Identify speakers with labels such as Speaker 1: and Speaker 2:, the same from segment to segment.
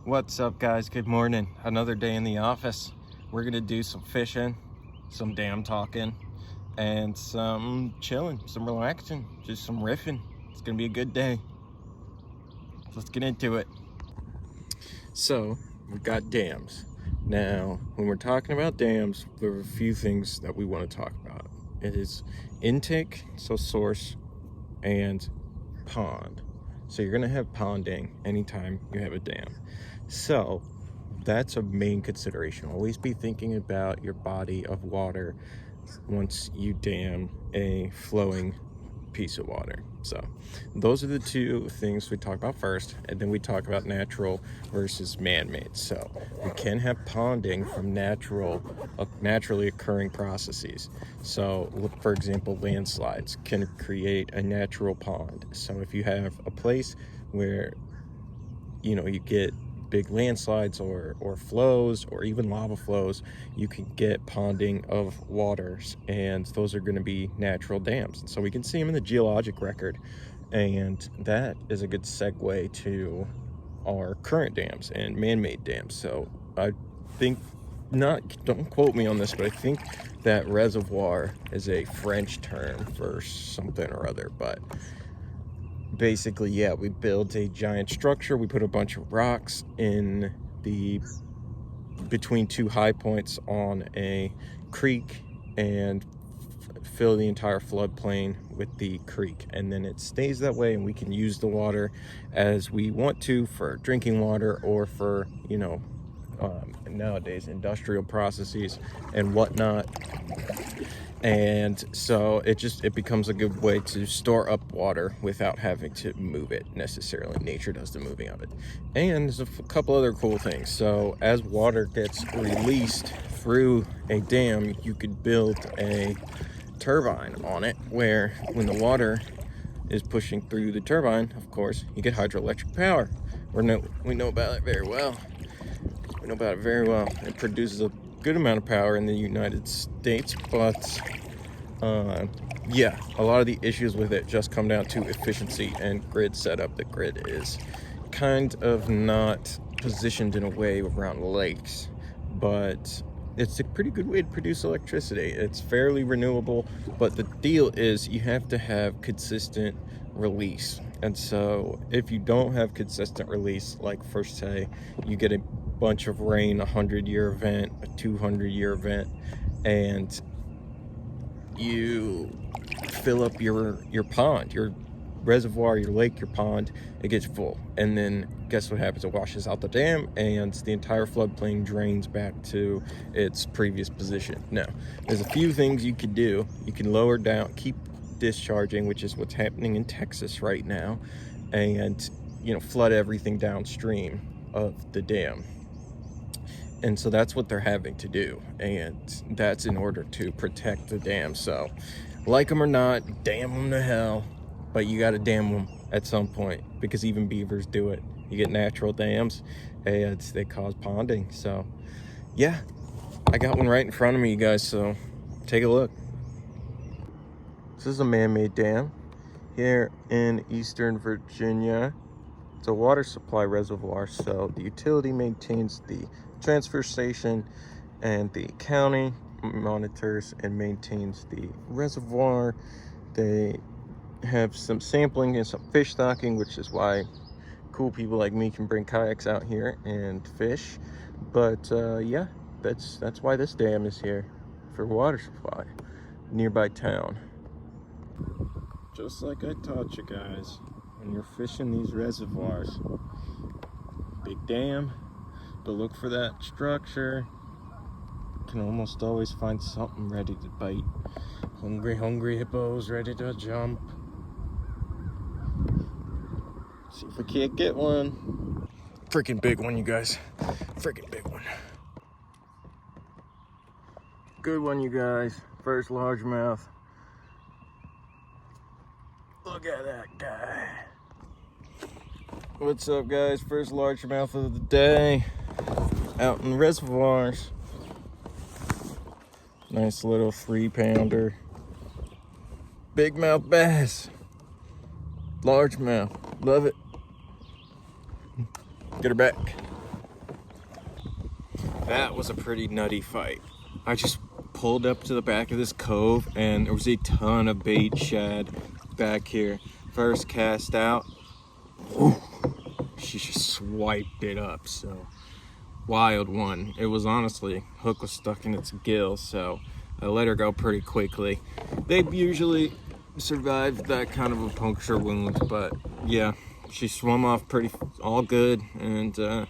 Speaker 1: What's up, guys? Good morning. Another day in the office. We're gonna do some fishing, some dam talking, and some chilling, some relaxing, just some riffing. It's gonna be a good day. Let's get into it. So we've got dams. Now, when we're talking about dams, there are a few things that we want to talk about. It is intake, so source, and pond. So you're gonna have ponding anytime you have a dam. So that's a main consideration. Always be thinking about your body of water once you dam a flowing piece of water. So those are the two things we talk about first, and then we talk about natural versus man-made. So we can have ponding from naturally occurring processes. So look, for example, landslides can create a natural pond. So if you have a place where you get big landslides or flows or even lava flows, you can get ponding of waters, and those are going to be natural dams. So we can see them in the geologic record, and that is a good segue to our current dams and man-made dams. So I think, don't quote me on this, but I think that reservoir is a French term for something or other, but basically, yeah, we built a giant structure. We put a bunch of rocks in between two high points on a creek and fill the entire floodplain with the creek, and then it stays that way, and we can use the water as we want to for drinking water or for nowadays industrial processes and whatnot. And so it becomes a good way to store up water without having to move it necessarily. Nature does the moving of it. And there's a couple other cool things. So as water gets released through a dam, you could build a turbine on it, where when the water is pushing through the turbine, of course, you get hydroelectric power. We know about it very well. It produces a good amount of power in the United States, but yeah, a lot of the issues with it just come down to efficiency and grid setup. The grid is kind of not positioned in a way around lakes, but it's a pretty good way to produce electricity. It's fairly renewable, but the deal is you have to have consistent release. And so if you don't have consistent release, like for say you get a bunch of rain, a 100-year event, a 200-year event, and you fill up your pond, your reservoir, your lake, your pond, it gets full, and then guess what happens? It washes out the dam, and the entire floodplain drains back to its previous position. Now, there's a few things you could do. You can lower down, keep discharging, which is what's happening in Texas right now, and flood everything downstream of the dam. And so that's what they're having to do, and that's in order to protect the dam. So like them or not, dam them to hell, but you got to dam them at some point, because even beavers do it. You get natural dams, and they cause ponding. So yeah, I got one right in front of me, you guys, so take a look. This is a man-made dam here in Eastern Virginia. It's a water supply reservoir, so the utility maintains the transfer station, and the county monitors and maintains the reservoir. They have some sampling and some fish stocking, which is why cool people like me can bring kayaks out here and fish. But yeah, that's why this dam is here, for water supply, nearby town. Just like I taught you guys, when you're fishing these reservoirs, big dam, but look for that structure. You can almost always find something ready to bite. Hungry hippos ready to jump. See if we can't get one. Freaking big one, you guys. Freaking big one. Good one, you guys. First largemouth. Look at that guy. What's up, guys? First largemouth of the day out in the reservoirs. Nice little 3-pounder. Big mouth bass. Largemouth. Love it. Get her back. That was a pretty nutty fight. I just pulled up to the back of this cove and there was a ton of bait shad back here. First cast out, she just swiped it up. So wild one. It was honestly, hook was stuck in its gill, so I let her go pretty quickly. They usually survive that kind of a puncture wound, but yeah, she swum off pretty all good, and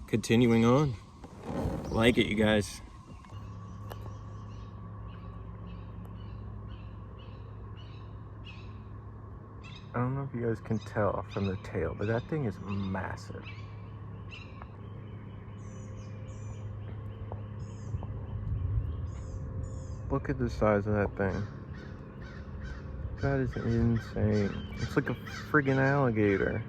Speaker 1: continuing on. Like it, you guys. I don't know if you guys can tell from the tail, but that thing is massive. Look at the size of that thing. That is insane. It's like a friggin' alligator.